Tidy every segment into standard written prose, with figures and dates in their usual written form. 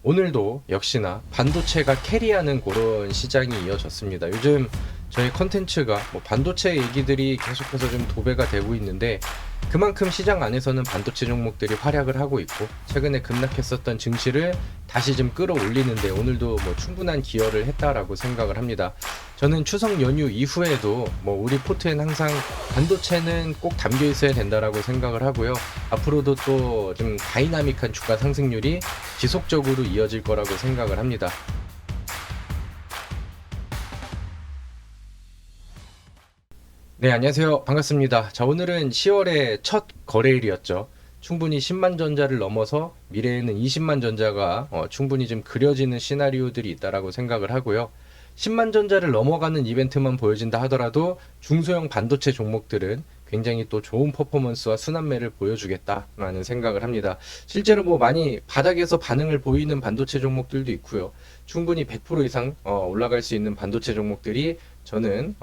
오늘도 역시나 반도체가 캐리하는 그런 시장이 이어졌습니다. 요즘 저희 컨텐츠가 뭐 반도체 얘기들이 계속해서 좀 도배가 되고 있는데, 그만큼 시장 안에서는 반도체 종목들이 활약을 하고 있고, 최근에 급락했었던 증시를 다시 좀 끌어올리는데 오늘도 뭐 충분한 기여를 했다라고 생각을 합니다. 저는 추석 연휴 이후에도 뭐 우리 포트엔 항상 반도체는 꼭 담겨 있어야 된다라고 생각을 하고요. 앞으로도 또 좀 다이나믹한 주가 상승률이 지속적으로 이어질 거라고 생각을 합니다. 네, 안녕하세요. 반갑습니다. 자, 오늘은 10월의 첫 거래일이었죠. 충분히 10만 전자를 넘어서 미래에는 20만 전자가 충분히 좀 그려지는 시나리오들이 있다라고 생각을 하고요. 10만 전자를 넘어가는 이벤트만 보여진다 하더라도 중소형 반도체 종목들은 굉장히 또 좋은 퍼포먼스와 순환매를 보여주겠다라는 생각을 합니다. 실제로 뭐 많이 바닥에서 반응을 보이는 반도체 종목들도 있고요. 충분히 100% 이상 올라갈 수 있는 반도체 종목들이 저는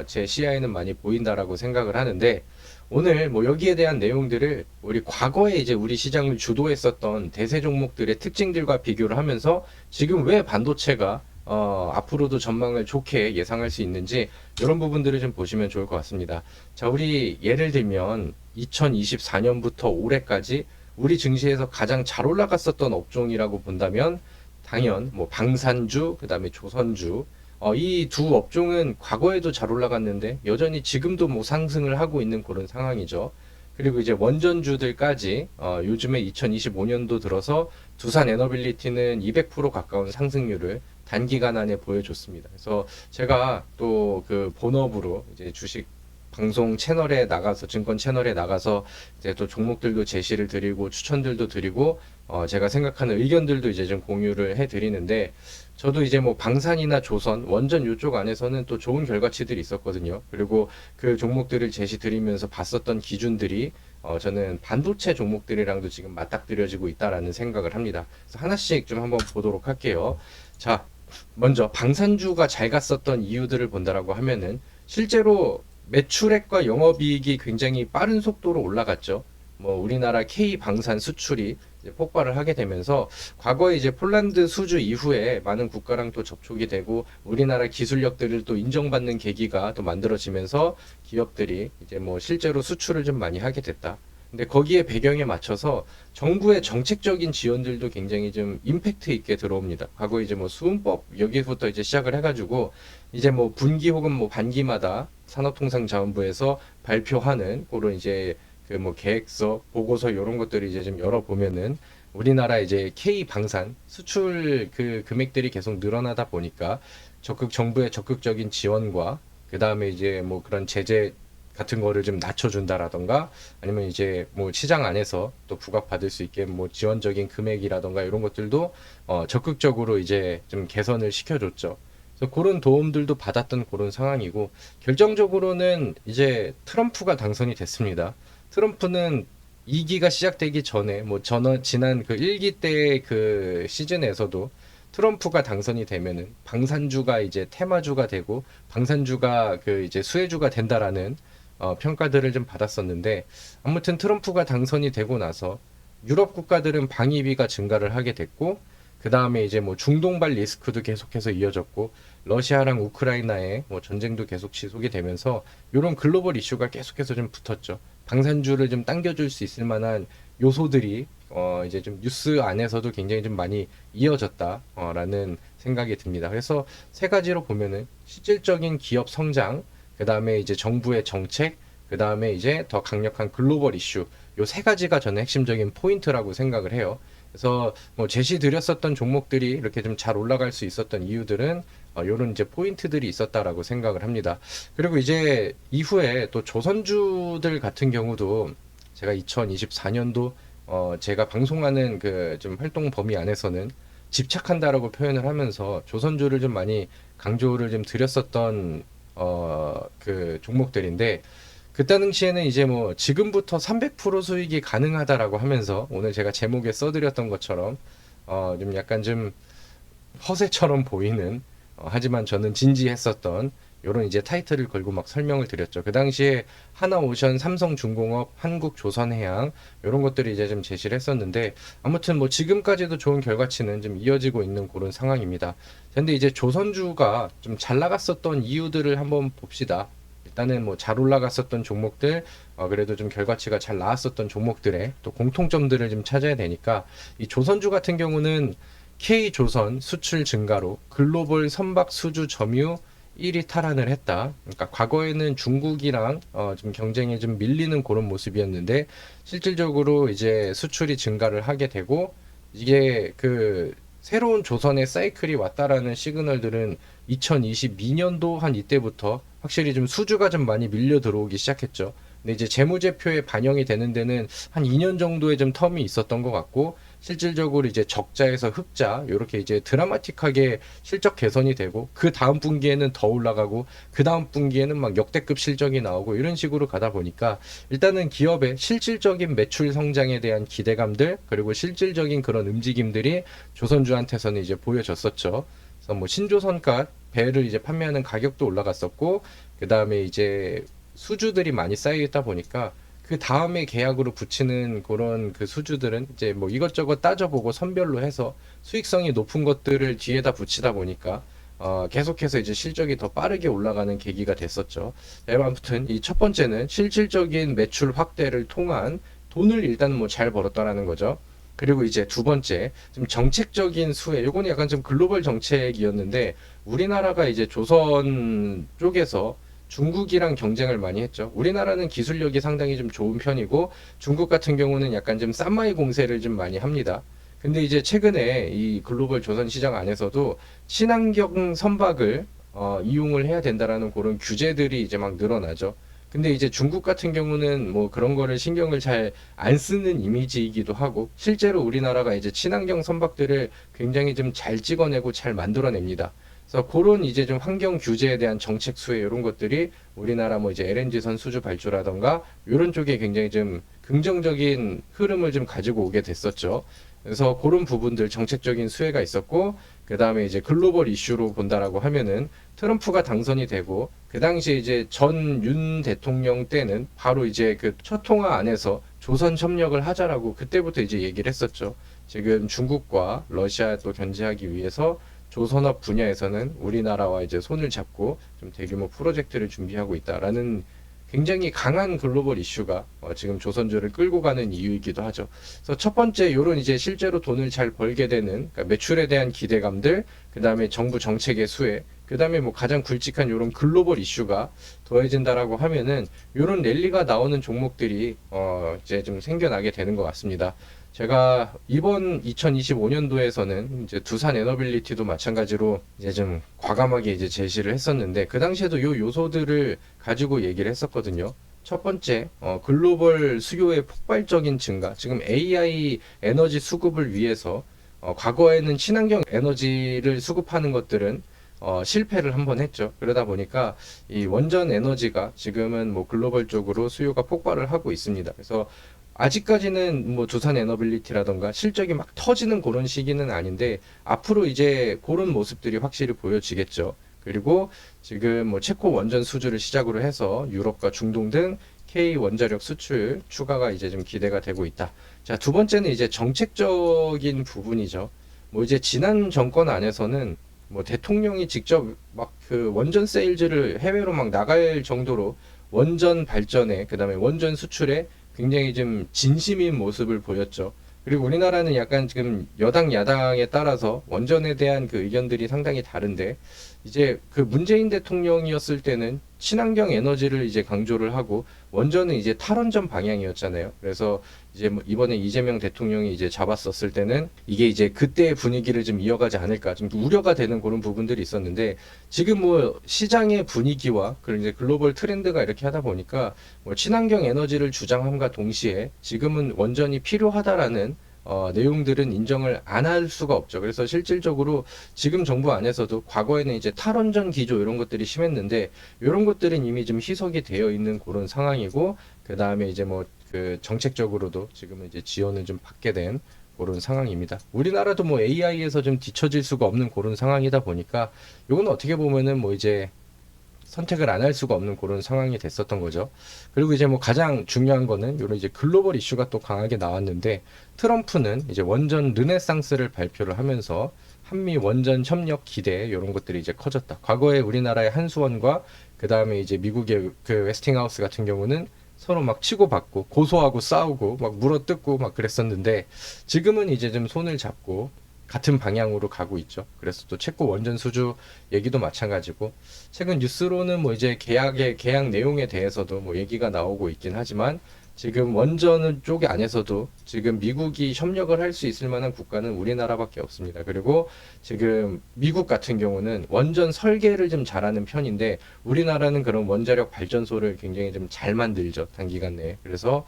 제 시야에는 많이 보인다라고 생각을 하는데, 오늘 뭐 여기에 대한 내용들을 우리 과거에 이제 우리 시장을 주도했었던 대세 종목들의 특징들과 비교를 하면서 지금 왜 반도체가 앞으로도 전망을 좋게 예상할 수 있는지, 이런 부분들을 좀 보시면 좋을 것 같습니다. 자, 우리 예를 들면 2024년부터 올해까지 우리 증시에서 가장 잘 올라갔었던 업종이라고 본다면 당연 뭐 방산주, 그다음에 조선주, 이 두 업종은 과거에도 잘 올라갔는데 여전히 지금도 뭐 상승을 하고 있는 그런 상황이죠. 그리고 이제 원전주들까지 요즘에 2025년도 들어서 두산 에너빌리티는 200% 가까운 상승률을 단기간 안에 보여줬습니다. 그래서 제가 또 그 본업으로 이제 주식 방송 채널에 나가서, 증권 채널에 나가서 이제 또 종목들도 제시를 드리고 추천들도 드리고 제가 생각하는 의견들도 이제 좀 공유를 해 드리는데, 저도 이제 뭐 방산이나 조선, 원전 요쪽 안에서는 또 좋은 결과치들이 있었거든요. 그리고 그 종목들을 제시 드리면서 봤었던 기준들이 저는 반도체 종목들이랑도 지금 맞닥뜨려지고 있다라는 생각을 합니다. 그래서 하나씩 좀 한번 보도록 할게요. 자, 먼저 방산주가 잘 갔었던 이유들을 본다라고 하면은, 실제로 매출액과 영업이익이 굉장히 빠른 속도로 올라갔죠. 뭐 우리나라 K 방산 수출이 이제 폭발을 하게 되면서, 과거에 이제 폴란드 수주 이후에 많은 국가랑 또 접촉이 되고 우리나라 기술력들을 또 인정받는 계기가 또 만들어지면서 기업들이 이제 뭐 실제로 수출을 좀 많이 하게 됐다. 근데 거기에 배경에 맞춰서 정부의 정책적인 지원들도 굉장히 좀 임팩트 있게 들어옵니다. 과거 이제 뭐 수은법 여기부터 이제 시작을 해가지고 이제 뭐 분기 혹은 뭐 반기마다 산업통상자원부에서 발표하는 그런 이제 그 뭐 계획서, 보고서 이런 것들을 이제 좀 열어보면은, 우리나라 이제 K 방산 수출 그 금액들이 계속 늘어나다 보니까 정부의 적극적인 지원과 그 다음에 이제 뭐 그런 제재 같은 거를 좀 낮춰준다라던가, 아니면 이제 뭐 시장 안에서 또 부각받을 수 있게 뭐 지원적인 금액이라던가 이런 것들도 적극적으로 이제 좀 개선을 시켜줬죠. 그래서 그런 도움들도 받았던 그런 상황이고, 결정적으로는 이제 트럼프가 당선이 됐습니다. 트럼프는 2기가 시작되기 전에 뭐 지난 그 1기 때 그 시즌에서도 트럼프가 당선이 되면은 방산주가 이제 테마주가 되고 방산주가 그 이제 수혜주가 된다라는 평가들을 좀 받았었는데, 아무튼 트럼프가 당선이 되고 나서 유럽 국가들은 방위비가 증가를 하게 됐고, 그 다음에 이제 뭐 중동발 리스크도 계속해서 이어졌고, 러시아랑 우크라이나의 뭐 전쟁도 계속 지속이 되면서 이런 글로벌 이슈가 계속해서 좀 붙었죠. 방산주를 좀 당겨줄 수 있을 만한 요소들이 이제 좀 뉴스 안에서도 굉장히 좀 많이 이어졌다라는 생각이 듭니다. 그래서 세 가지로 보면은 실질적인 기업 성장, 그 다음에 이제 정부의 정책, 그 다음에 이제 더 강력한 글로벌 이슈, 요 세 가지가 저는 핵심적인 포인트라고 생각을 해요. 그래서 뭐 제시 드렸었던 종목들이 이렇게 좀 잘 올라갈 수 있었던 이유들은 요런 이제 포인트들이 있었다라고 생각을 합니다. 그리고 이제 이후에 또 조선주들 같은 경우도 제가 2024년도 제가 방송하는 그 좀 활동 범위 안에서는 집착한다라고 표현을 하면서 조선주를 좀 많이 강조를 좀 드렸었던 그 종목들인데, 그때 당시에는 이제 뭐 지금부터 300% 수익이 가능하다라고 하면서, 오늘 제가 제목에 써드렸던 것처럼 좀 약간 좀 허세처럼 보이는, 하지만 저는 진지했었던 요런 이제 타이틀을 걸고 막 설명을 드렸죠. 그 당시에 하나오션, 삼성중공업, 한국조선해양 요런 것들이 이제 좀 제시를 했었는데 아무튼 뭐 지금까지도 좋은 결과치는 좀 이어지고 있는 그런 상황입니다. 근데 이제 조선주가 좀 잘 나갔었던 이유들을 한번 봅시다. 일단은 뭐 잘 올라갔었던 종목들, 그래도 좀 결과치가 잘 나왔었던 종목들의 또 공통점들을 좀 찾아야 되니까 이 조선주 같은 경우는 K조선 수출 증가로 글로벌 선박 수주 점유 1위 탈환을 했다. 그러니까 과거에는 중국이랑 좀 경쟁에 좀 밀리는 그런 모습이었는데 실질적으로 이제 수출이 증가를 하게 되고 이게 그 새로운 조선의 사이클이 왔다라는 시그널들은 2022년도 한 이때부터 확실히 좀 수주가 좀 많이 밀려 들어오기 시작했죠. 근데 이제 재무제표에 반영이 되는 데는 한 2년 정도의 좀 텀이 있었던 것 같고 실질적으로 이제 적자에서 흑자 이렇게 이제 드라마틱하게 실적 개선이 되고 그 다음 분기에는 더 올라가고 그 다음 분기에는 막 역대급 실적이 나오고 이런 식으로 가다 보니까 일단은 기업의 실질적인 매출 성장에 대한 기대감들 그리고 실질적인 그런 움직임들이 조선주한테서는 이제 보여졌었죠. 그래서 뭐 신조선가 배를 이제 판매하는 가격도 올라갔었고 그 다음에 이제 수주들이 많이 쌓여 있다 보니까 그 다음에 계약으로 붙이는 그런 그 수주들은 이제 뭐 이것저것 따져보고 선별로 해서 수익성이 높은 것들을 뒤에다 붙이다 보니까 계속해서 이제 실적이 더 빠르게 올라가는 계기가 됐었죠. 아무튼 이 첫 번째는 실질적인 매출 확대를 통한 돈을 일단 뭐 잘 벌었다라는 거죠. 그리고 이제 두 번째, 좀 정책적인 수혜, 요거는 약간 좀 글로벌 정책이었는데 우리나라가 이제 조선 쪽에서 중국이랑 경쟁을 많이 했죠. 우리나라는 기술력이 상당히 좀 좋은 편이고 중국 같은 경우는 약간 좀 쌈마이 공세를 좀 많이 합니다. 근데 이제 최근에 이 글로벌 조선 시장 안에서도 친환경 선박을 이용을 해야 된다라는 그런 규제들이 이제 막 늘어나죠. 근데 이제 중국 같은 경우는 뭐 그런 거를 신경을 잘 안 쓰는 이미지이기도 하고 실제로 우리나라가 이제 친환경 선박들을 굉장히 좀 잘 찍어내고 잘 만들어냅니다. 그래서 그런 이제 좀 환경 규제에 대한 정책 수혜 이런 것들이 우리나라 뭐 이제 LNG선 수주 발주라던가 이런 쪽에 굉장히 좀 긍정적인 흐름을 좀 가지고 오게 됐었죠. 그래서 그런 부분들 정책적인 수혜가 있었고 그 다음에 이제 글로벌 이슈로 본다라고 하면은 트럼프가 당선이 되고 그 당시에 이제 전 윤 대통령 때는 바로 이제 그 첫 통화 안에서 조선 협력을 하자라고 그때부터 이제 얘기를 했었죠. 지금 중국과 러시아 또 견제하기 위해서 조선업 분야에서는 우리나라와 이제 손을 잡고 좀 대규모 프로젝트를 준비하고 있다라는 굉장히 강한 글로벌 이슈가 지금 조선주를 끌고 가는 이유이기도 하죠. 그래서 첫 번째 요런 이제 실제로 돈을 잘 벌게 되는 그러니까 매출에 대한 기대감들, 그 다음에 정부 정책의 수혜, 그 다음에 뭐 가장 굵직한 요런 글로벌 이슈가 더해진다라고 하면은 요런 랠리가 나오는 종목들이 이제 좀 생겨나게 되는 것 같습니다. 제가 이번 2025년도에서는 이제 두산 에너빌리티도 마찬가지로 이제 좀 과감하게 이제 제시를 했었는데 그 당시에도 요 요소들을 가지고 얘기를 했었거든요. 첫 번째, 글로벌 수요의 폭발적인 증가. 지금 AI 에너지 수급을 위해서 과거에는 친환경 에너지를 수급하는 것들은 실패를 한번 했죠. 그러다 보니까 이 원전 에너지가 지금은 뭐 글로벌적으로 수요가 폭발을 하고 있습니다. 그래서 아직까지는 뭐 두산 에너빌리티라던가 실적이 막 터지는 그런 시기는 아닌데 앞으로 이제 그런 모습들이 확실히 보여지겠죠. 그리고 지금 뭐 체코 원전 수주를 시작으로 해서 유럽과 중동 등 K 원자력 수출 추가가 이제 좀 기대가 되고 있다. 자, 두 번째는 이제 정책적인 부분이죠. 뭐 이제 지난 정권 안에서는 뭐 대통령이 직접 막 그 원전 세일즈를 해외로 막 나갈 정도로 원전 발전에 그다음에 원전 수출에 굉장히 좀 진심인 모습을 보였죠. 그리고 우리나라는 약간 지금 여당 야당에 따라서 원전에 대한 그 의견들이 상당히 다른데 이제 그 문재인 대통령이었을 때는 친환경 에너지를 이제 강조를 하고 원전은 이제 탈원전 방향이었잖아요. 그래서 이제 뭐 이번에 이재명 대통령이 이제 잡았었을 때는 이게 이제 그때의 분위기를 좀 이어가지 않을까 좀 우려가 되는 그런 부분들이 있었는데 지금 뭐 시장의 분위기와 그리고 이제 글로벌 트렌드가 이렇게 하다 보니까 뭐 친환경 에너지를 주장함과 동시에 지금은 원전이 필요하다라는 내용들은 인정을 안 할 수가 없죠. 그래서 실질적으로 지금 정부 안에서도 과거에는 이제 탈원전 기조 이런 것들이 심했는데 이런 것들은 이미 좀 희석이 되어 있는 그런 상황이고 그 다음에 이제 뭐 그 정책적으로도 지금은 이제 지원을 좀 받게 된 그런 상황입니다. 우리나라도 뭐 AI에서 좀 뒤처질 수가 없는 그런 상황이다 보니까 이건 어떻게 보면은 뭐 이제 선택을 안 할 수가 없는 그런 상황이 됐었던 거죠. 그리고 이제 뭐 가장 중요한 거는 이런 이제 글로벌 이슈가 또 강하게 나왔는데, 트럼프는 이제 원전 르네상스를 발표를 하면서 한미 원전 협력 기대 이런 것들이 이제 커졌다. 과거에 우리나라의 한수원과 그 다음에 이제 미국의 그 웨스팅하우스 같은 경우는 서로 막 치고받고 고소하고 싸우고 막 물어뜯고 막 그랬었는데, 지금은 이제 좀 손을 잡고 같은 방향으로 가고 있죠. 그래서 또 체코 원전 수주 얘기도 마찬가지고, 최근 뉴스로는 뭐 이제 계약 내용에 대해서도 뭐 얘기가 나오고 있긴 하지만, 지금 원전 쪽 안에서도 지금 미국이 협력을 할 수 있을 만한 국가는 우리나라밖에 없습니다. 그리고 지금 미국 같은 경우는 원전 설계를 좀 잘하는 편인데, 우리나라는 그런 원자력 발전소를 굉장히 좀 잘 만들죠, 단기간 내에. 그래서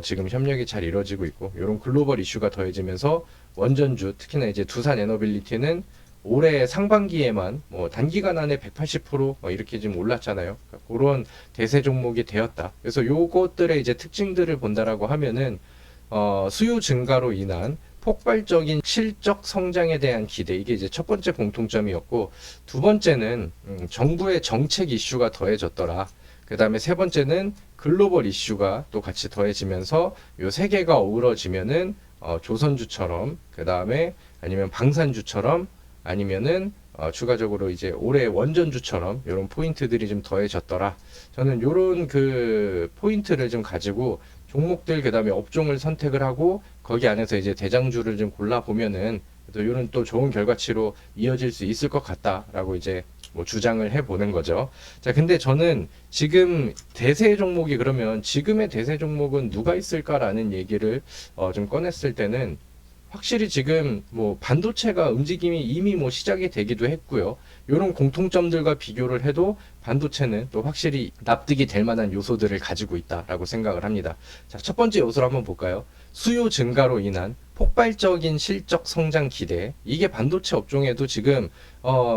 지금 협력이 잘 이루어지고 있고, 이런 글로벌 이슈가 더해지면서 원전주, 특히나 이제 두산 에너빌리티는 올해 상반기에만 뭐 단기간 안에 180% 이렇게 지금 올랐잖아요. 그러니까 그런 대세 종목이 되었다. 그래서 요것들의 이제 특징들을 본다라고 하면은 수요 증가로 인한 폭발적인 실적 성장에 대한 기대, 이게 이제 첫 번째 공통점이었고, 두 번째는 정부의 정책 이슈가 더해졌더라. 그 다음에 세 번째는 글로벌 이슈가 또 같이 더해지면서 요 세 개가 어우러지면은 조선주처럼, 그 다음에 아니면 방산주처럼, 아니면은 추가적으로 이제 올해 원전주처럼 이런 포인트들이 좀 더해졌더라. 저는 이런 그 포인트를 좀 가지고 종목들, 그 다음에 업종을 선택을 하고 거기 안에서 이제 대장주를 좀 골라 보면은 또 이런 또 좋은 결과치로 이어질 수 있을 것 같다라고 이제 뭐 주장을 해보는 거죠. 자, 근데 저는 지금 대세 종목이, 그러면 지금의 대세 종목은 누가 있을까라는 얘기를 좀 꺼냈을 때는, 확실히 지금 뭐 반도체가 움직임이 이미 뭐 시작이 되기도 했고요. 이런 공통점들과 비교를 해도 반도체는 또 확실히 납득이 될 만한 요소들을 가지고 있다라고 생각을 합니다. 자, 첫 번째 요소를 한번 볼까요? 수요 증가로 인한 폭발적인 실적 성장 기대. 이게 반도체 업종에도 지금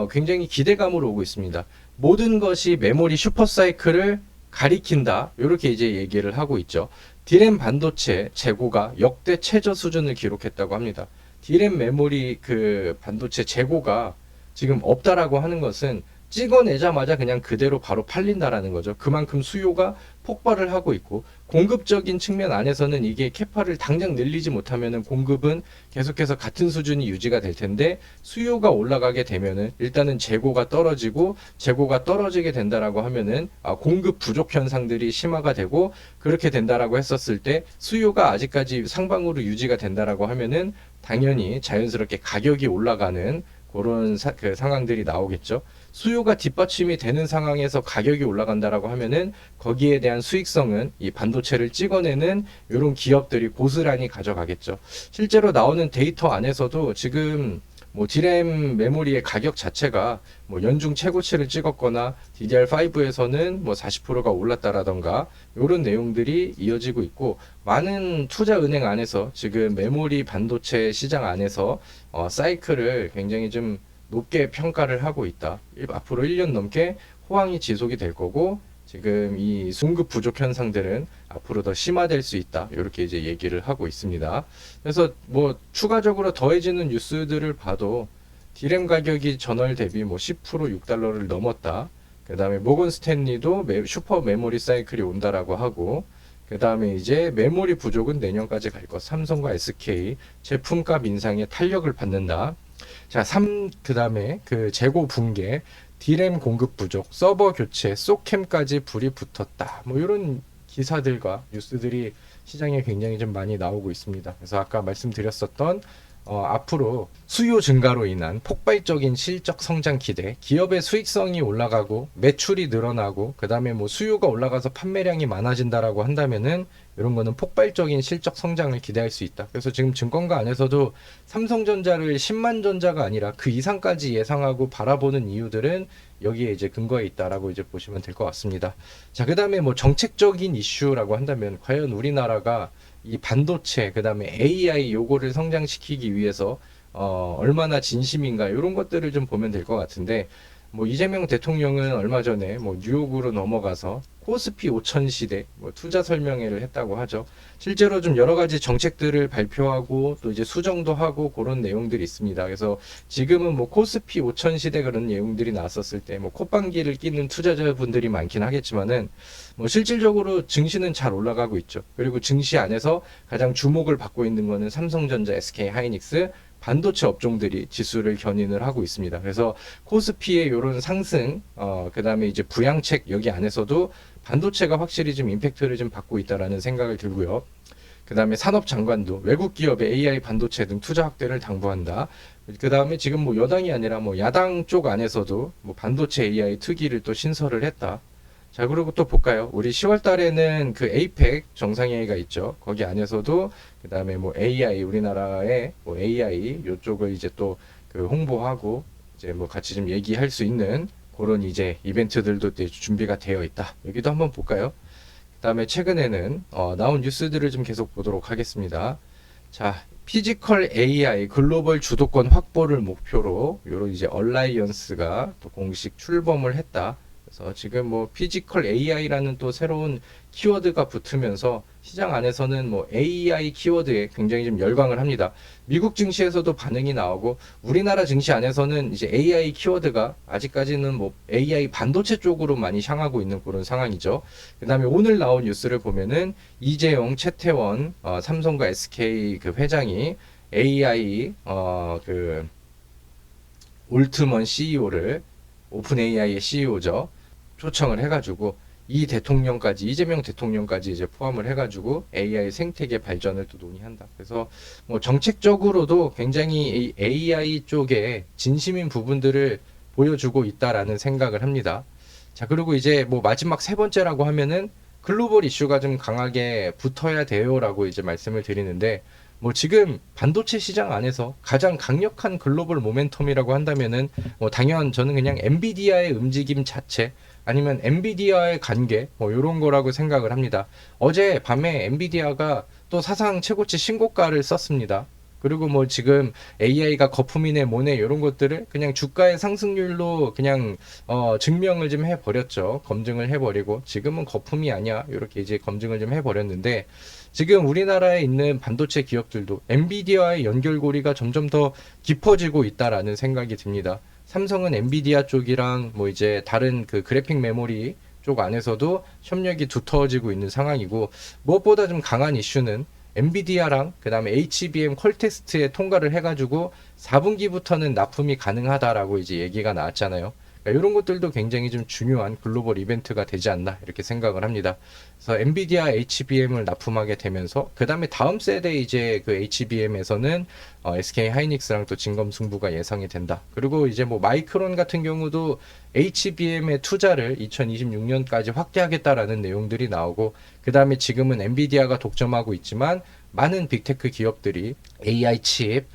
굉장히 기대감으로 오고 있습니다. 모든 것이 메모리 슈퍼사이클을 가리킨다, 이렇게 이제 얘기를 하고 있죠. D램 반도체 재고가 역대 최저 수준을 기록했다고 합니다. D램 메모리 그 반도체 재고가 지금 없다라고 하는 것은 찍어내자마자 그냥 그대로 바로 팔린다라는 거죠. 그만큼 수요가 폭발을 하고 있고, 공급적인 측면 안에서는 이게 캐파를 당장 늘리지 못하면은 공급은 계속해서 같은 수준이 유지가 될 텐데, 수요가 올라가게 되면은 일단은 재고가 떨어지고, 재고가 떨어지게 된다라고 하면은 공급 부족 현상들이 심화가 되고, 그렇게 된다라고 했었을 때 수요가 아직까지 상방으로 유지가 된다라고 하면은 당연히 자연스럽게 가격이 올라가는 그런 그 상황들이 나오겠죠. 수요가 뒷받침이 되는 상황에서 가격이 올라간다라고 하면은 거기에 대한 수익성은 이 반도체를 찍어내는 이런 기업들이 고스란히 가져가겠죠. 실제로 나오는 데이터 안에서도 지금 뭐 D램 메모리의 가격 자체가 뭐 연중 최고치를 찍었거나 DDR5에서는 뭐 40%가 올랐다라던가 이런 내용들이 이어지고 있고, 많은 투자 은행 안에서 지금 메모리 반도체 시장 안에서 사이클을 굉장히 좀 높게 평가를 하고 있다. 앞으로 1년 넘게 호황이 지속이 될 거고, 지금 이 공급 부족 현상들은 앞으로 더 심화될 수 있다, 이렇게 이제 얘기를 하고 있습니다. 그래서 뭐 추가적으로 더해지는 뉴스들을 봐도 D램 가격이 전월 대비 뭐 10% 6달러를 넘었다. 그 다음에 모건 스탠리도 슈퍼 메모리 사이클이 온다라고 하고, 그 다음에 이제 메모리 부족은 내년까지 갈 것, 삼성과 SK 제품값 인상에 탄력을 받는다. 자, 그 다음에 그 재고 붕괴, D램 공급 부족, 서버 교체, 소캠까지 불이 붙었다. 뭐 이런 기사들과 뉴스들이 시장에 굉장히 좀 많이 나오고 있습니다. 그래서 아까 말씀드렸었던 앞으로 수요 증가로 인한 폭발적인 실적 성장 기대, 기업의 수익성이 올라가고 매출이 늘어나고, 그 다음에 뭐 수요가 올라가서 판매량이 많아진다라고 한다면은 이런 거는 폭발적인 실적 성장을 기대할 수 있다. 그래서 지금 증권가 안에서도 삼성전자를 10만 전자가 아니라 그 이상까지 예상하고 바라보는 이유들은 여기에 이제 근거에 있다라고 이제 보시면 될 것 같습니다. 자, 그 다음에 뭐 정책적인 이슈라고 한다면, 과연 우리나라가 이 반도체, 그 다음에 AI 요거를 성장시키기 위해서 얼마나 진심인가, 이런 것들을 좀 보면 될 것 같은데, 뭐 이재명 대통령은 얼마 전에 뭐 뉴욕으로 넘어가서 코스피 5000 시대 뭐 투자 설명회를 했다고 하죠. 실제로 좀 여러 가지 정책들을 발표하고 또 이제 수정도 하고 그런 내용들이 있습니다. 그래서 지금은 뭐 코스피 5000 시대 그런 내용들이 나왔었을 때 뭐 콧방귀를 끼는 투자자분들이 많긴 하겠지만은 뭐 실질적으로 증시는 잘 올라가고 있죠. 그리고 증시 안에서 가장 주목을 받고 있는 거는 삼성전자, SK하이닉스, 반도체 업종들이 지수를 견인을 하고 있습니다. 그래서 코스피의 이런 상승, 그 다음에 이제 부양책 여기 안에서도 반도체가 확실히 좀 임팩트를 좀 받고 있다라는 생각을 들고요. 그 다음에 산업장관도 외국 기업의 AI 반도체 등 투자 확대를 당부한다. 그 다음에 지금 뭐 여당이 아니라 뭐 야당 쪽 안에서도 뭐 반도체 AI 특위를 또 신설을 했다. 자, 그리고 또 볼까요? 우리 10월 달에는 그 에이펙 정상회의가 있죠. 거기 안에서도 그 다음에 뭐 AI, 우리나라의 뭐 AI 요쪽을 이제 또 그 홍보하고 이제 뭐 같이 좀 얘기할 수 있는 그런 이제 이벤트들도 준비가 되어 있다. 여기도 한번 볼까요? 그 다음에 최근에는 나온 뉴스들을 좀 계속 보도록 하겠습니다. 자, 피지컬 AI 글로벌 주도권 확보를 목표로 요런 이제 얼라이언스가 또 공식 출범을 했다. 그래서 지금 뭐 피지컬 AI라는 또 새로운 키워드가 붙으면서 시장 안에서는 뭐 AI 키워드에 굉장히 좀 열광을 합니다. 미국 증시에서도 반응이 나오고 우리나라 증시 안에서는 이제 AI 키워드가 아직까지는 뭐 AI 반도체 쪽으로 많이 향하고 있는 그런 상황이죠. 그다음에 오늘 나온 뉴스를 보면은 이재용, 최태원, 삼성과 SK 그 회장이 AI 그 올트먼 CEO를 오픈 AI의 CEO죠. 초청을 해가지고 이 대통령까지 이재명 대통령까지 이제 포함을 해가지고 AI 생태계 발전을 또 논의한다. 그래서 뭐 정책적으로도 굉장히 이 AI 쪽에 진심인 부분들을 보여주고 있다라는 생각을 합니다. 자, 그리고 이제 뭐 마지막 세 번째라고 하면은 글로벌 이슈가 좀 강하게 붙어야 돼요라고 이제 말씀을 드리는데 뭐 지금 반도체 시장 안에서 가장 강력한 글로벌 모멘텀이라고 한다면은 뭐 당연 저는 그냥 엔비디아의 움직임 자체 아니면 엔비디아의 관계 뭐 이런 거라고 생각을 합니다. 어제 밤에 엔비디아가 또 사상 최고치 신고가를 썼습니다. 그리고 뭐 지금 AI가 거품이네 뭐네 이런 것들을 그냥 주가의 상승률로 그냥 증명을 좀 해버렸죠. 검증을 해버리고 지금은 거품이 아니야 이렇게 이제 검증을 좀 해버렸는데 지금 우리나라에 있는 반도체 기업들도 엔비디아의 연결고리가 점점 더 깊어지고 있다라는 생각이 듭니다. 삼성은 엔비디아 쪽이랑 뭐 이제 다른 그 그래픽 메모리 쪽 안에서도 협력이 두터워지고 있는 상황이고 무엇보다 좀 강한 이슈는 엔비디아랑 그 다음에 HBM 퀄테스트에 통과를 해가지고 4분기부터는 납품이 가능하다라고 이제 얘기가 나왔잖아요. 그러니까 이런 것들도 굉장히 좀 중요한 글로벌 이벤트가 되지 않나 이렇게 생각을 합니다. 그래서 엔비디아 HBM을 납품하게 되면서 그 다음에 다음 세대 이제 그 HBM에서는 SK 하이닉스랑 또 진검승부가 예상이 된다. 그리고 이제 뭐 마이크론 같은 경우도 HBM의 투자를 2026년까지 확대하겠다라는 내용들이 나오고 그 다음에 지금은 엔비디아가 독점하고 있지만 많은 빅테크 기업들이 AI 칩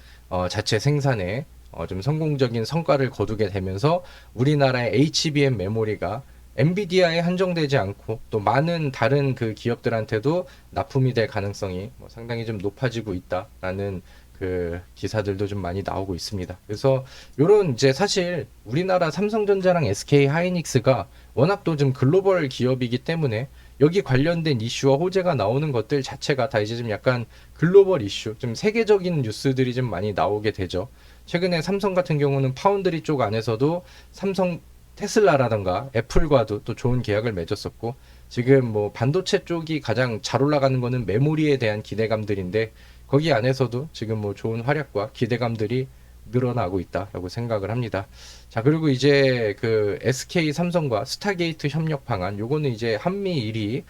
자체 생산에 좀 성공적인 성과를 거두게 되면서 우리나라의 HBM 메모리가 엔비디아에 한정되지 않고 또 많은 다른 그 기업들한테도 납품이 될 가능성이 상당히 좀 높아지고 있다라는 그 기사들도 좀 많이 나오고 있습니다. 그래서 요런 이제 사실 우리나라 삼성전자랑 SK 하이닉스가 워낙 또 좀 글로벌 기업이기 때문에 여기 관련된 이슈와 호재가 나오는 것들 자체가 다 이제 좀 약간 글로벌 이슈, 좀 세계적인 뉴스들이 좀 많이 나오게 되죠. 최근에 삼성 같은 경우는 파운드리 쪽 안에서도 삼성 테슬라라던가 애플과도 또 좋은 계약을 맺었었고 지금 뭐 반도체 쪽이 가장 잘 올라가는 거는 메모리에 대한 기대감들인데 거기 안에서도 지금 뭐 좋은 활약과 기대감들이 늘어나고 있다라고 생각을 합니다. 자, 그리고 이제 그 SK 삼성과 스타게이트 협력 방안 요거는 이제 한미일이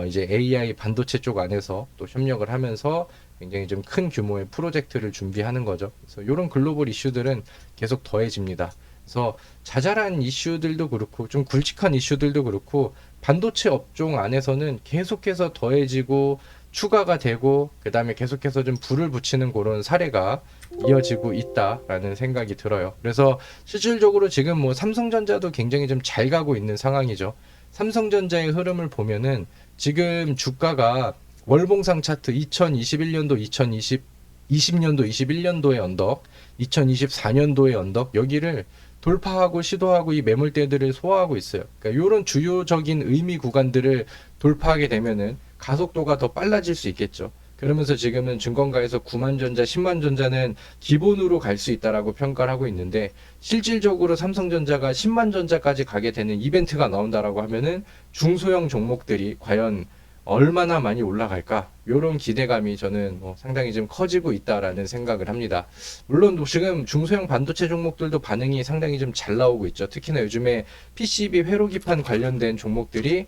이제 AI 반도체 쪽 안에서 또 협력을 하면서 굉장히 좀 큰 규모의 프로젝트를 준비하는 거죠. 그래서 이런 글로벌 이슈들은 계속 더해집니다. 그래서 자잘한 이슈들도 그렇고 좀 굵직한 이슈들도 그렇고 반도체 업종 안에서는 계속해서 더해지고 추가가 되고 그 다음에 계속해서 좀 불을 붙이는 그런 사례가 이어지고 있다라는 생각이 들어요. 그래서 실질적으로 지금 뭐 삼성전자도 굉장히 좀 잘 가고 있는 상황이죠. 삼성전자의 흐름을 보면은 지금 주가가 월봉상 차트 2021년도, 2020년도, 21년도의 언덕, 2024년도의 언덕 여기를 돌파하고 시도하고 이 매물대들을 소화하고 있어요. 그러니까 이런 주요적인 의미 구간들을 돌파하게 되면은 가속도가 더 빨라질 수 있겠죠. 그러면서 지금은 증권가에서 9만 전자, 10만 전자는 기본으로 갈 수 있다라고 평가를 하고 있는데, 실질적으로 삼성전자가 10만 전자까지 가게 되는 이벤트가 나온다라고 하면은 중소형 종목들이 과연 얼마나 많이 올라갈까? 이런 기대감이 저는 상당히 좀 커지고 있다라는 생각을 합니다. 물론 지금 중소형 반도체 종목들도 반응이 상당히 좀 잘 나오고 있죠. 특히나 요즘에 PCB 회로기판 관련된 종목들이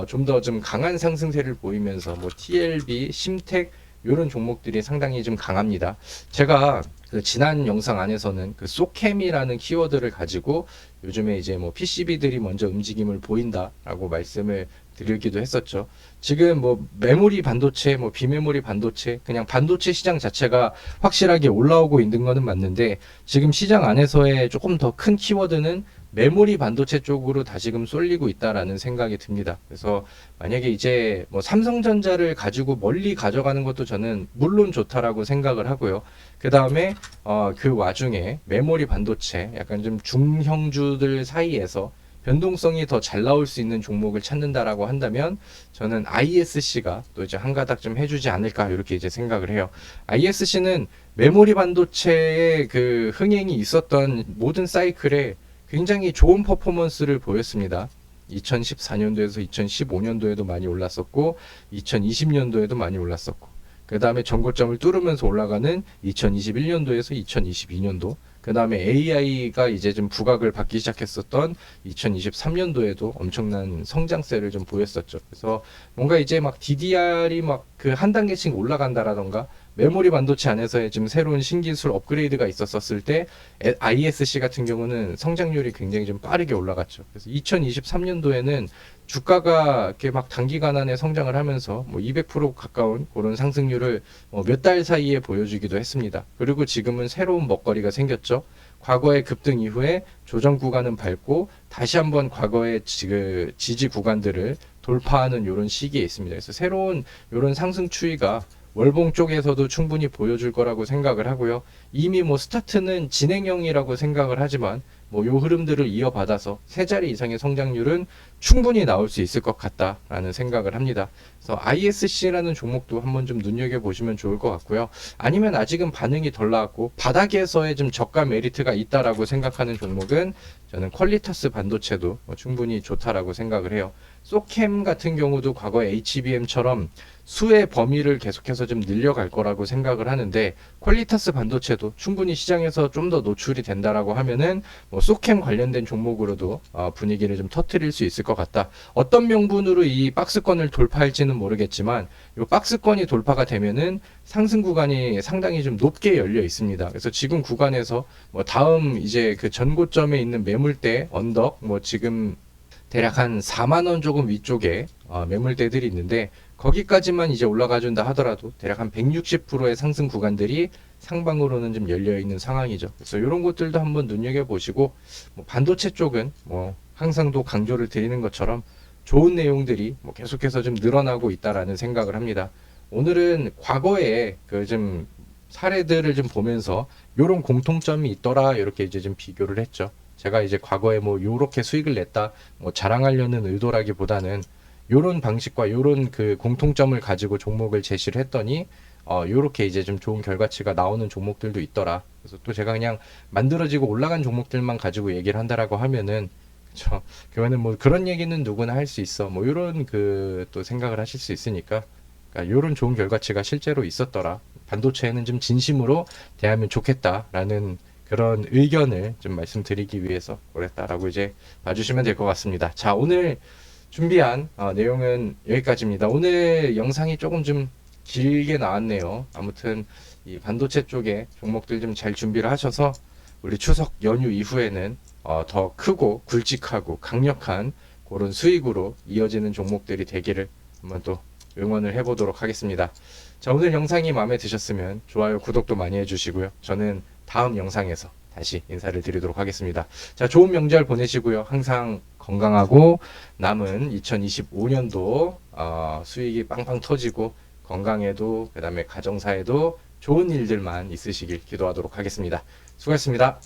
좀 더 좀 강한 상승세를 보이면서 뭐 TLB, 심텍 이런 종목들이 상당히 좀 강합니다. 제가 그 지난 영상 안에서는 그 소캠이라는 키워드를 가지고 요즘에 이제 뭐 PCB들이 먼저 움직임을 보인다라고 말씀을 드리기도 했었죠. 지금 뭐 메모리 반도체, 뭐 비메모리 반도체, 그냥 반도체 시장 자체가 확실하게 올라오고 있는 거는 맞는데, 지금 시장 안에서의 조금 더 큰 키워드는 메모리 반도체 쪽으로 다시금 쏠리고 있다라는 생각이 듭니다. 그래서 만약에 이제 뭐 삼성전자를 가지고 멀리 가져가는 것도 저는 물론 좋다라고 생각을 하고요. 그 다음에 그 와중에 메모리 반도체 약간 좀 중형주들 사이에서 변동성이 더 잘 나올 수 있는 종목을 찾는다라고 한다면 저는 ISC가 또 이제 한 가닥 좀 해주지 않을까 이렇게 이제 생각을 해요. ISC는 메모리 반도체의 그 흥행이 있었던 모든 사이클에 굉장히 좋은 퍼포먼스를 보였습니다. 2014년도에서 2015년도에도 많이 올랐었고 2020년도에도 많이 올랐었고, 그 다음에 전고점을 뚫으면서 올라가는 2021년도에서 2022년도, 그 다음에 AI가 이제 좀 부각을 받기 시작했었던 2023년도에도 엄청난 성장세를 좀 보였었죠. 그래서 뭔가 이제 막 DDR이 막 그 한 단계씩 올라간다라던가 메모리 반도체 안에서의 지금 새로운 신기술 업그레이드가 있었을 때 ISC 같은 경우는 성장률이 굉장히 좀 빠르게 올라갔죠. 그래서 2023년도에는 주가가 이렇게 막 단기간 안에 성장을 하면서 뭐 200% 가까운 그런 상승률을 몇 달 사이에 보여주기도 했습니다. 그리고 지금은 새로운 먹거리가 생겼죠. 과거의 급등 이후에 조정 구간은 밟고 다시 한번 과거의 지지 구간들을 돌파하는 이런 시기에 있습니다. 그래서 새로운 이런 상승 추이가 월봉 쪽에서도 충분히 보여줄 거라고 생각을 하고요. 이미 뭐 스타트는 진행형이라고 생각을 하지만 뭐 요 흐름들을 이어받아서 세 자리 이상의 성장률은 충분히 나올 수 있을 것 같다라는 생각을 합니다. 그래서 ISC라는 종목도 한번 좀 눈여겨보시면 좋을 것 같고요. 아니면 아직은 반응이 덜 나왔고 바닥에서의 좀 저가 메리트가 있다라고 생각하는 종목은 저는 퀄리타스 반도체도 충분히 좋다라고 생각을 해요. 소캠 같은 경우도 과거 HBM처럼 수의 범위를 계속해서 좀 늘려갈 거라고 생각을 하는데, 퀄리타스 반도체도 충분히 시장에서 좀 더 노출이 된다라고 하면은 뭐 소캠 관련된 종목으로도 분위기를 좀 터트릴 수 있을 것 같다. 어떤 명분으로 이 박스권을 돌파할지는 모르겠지만 이 박스권이 돌파가 되면은 상승 구간이 상당히 좀 높게 열려 있습니다. 그래서 지금 구간에서 뭐 다음 이제 그 전고점에 있는 매물대 언덕, 뭐 지금 대략 한 4만 원 조금 위쪽에 매물대들이 있는데, 거기까지만 이제 올라가 준다 하더라도 대략 한 160%의 상승 구간들이 상방으로는 좀 열려 있는 상황이죠. 그래서 이런 것들도 한번 눈여겨 보시고, 뭐 반도체 쪽은 뭐 항상도 강조를 드리는 것처럼 좋은 내용들이 뭐 계속해서 좀 늘어나고 있다라는 생각을 합니다. 오늘은 과거에 그 좀 사례들을 좀 보면서 이런 공통점이 있더라 이렇게 이제 좀 비교를 했죠. 제가 이제 과거에 뭐 요렇게 수익을 냈다 뭐 자랑하려는 의도라기보다는 요런 방식과 요런 그 공통점을 가지고 종목을 제시를 했더니 요렇게 이제 좀 좋은 결과치가 나오는 종목들도 있더라. 그래서 또 제가 그냥 만들어지고 올라간 종목들만 가지고 얘기를 한다라고 하면은, 그쵸, 그러면은 뭐 그런 얘기는 누구나 할 수 있어 뭐 요런 그 또 생각을 하실 수 있으니까, 그러니까 요런 좋은 결과치가 실제로 있었더라, 반도체에는 좀 진심으로 대하면 좋겠다라는 그런 의견을 좀 말씀드리기 위해서 그랬다라고 이제 봐주시면 될 것 같습니다. 자, 오늘 준비한 내용은 여기까지입니다. 오늘 영상이 조금 좀 길게 나왔네요. 아무튼 이 반도체 쪽에 종목들 좀 잘 준비를 하셔서 우리 추석 연휴 이후에는 더 크고 굵직하고 강력한 그런 수익으로 이어지는 종목들이 되기를 한번 또 응원을 해보도록 하겠습니다. 자, 오늘 영상이 마음에 드셨으면 좋아요, 구독도 많이 해주시고요. 저는 다음 영상에서 다시 인사를 드리도록 하겠습니다. 자, 좋은 명절 보내시고요. 항상 건강하고 남은 2025년도 수익이 빵빵 터지고 건강에도 그다음에 가정사에도 좋은 일들만 있으시길 기도하도록 하겠습니다. 수고하셨습니다.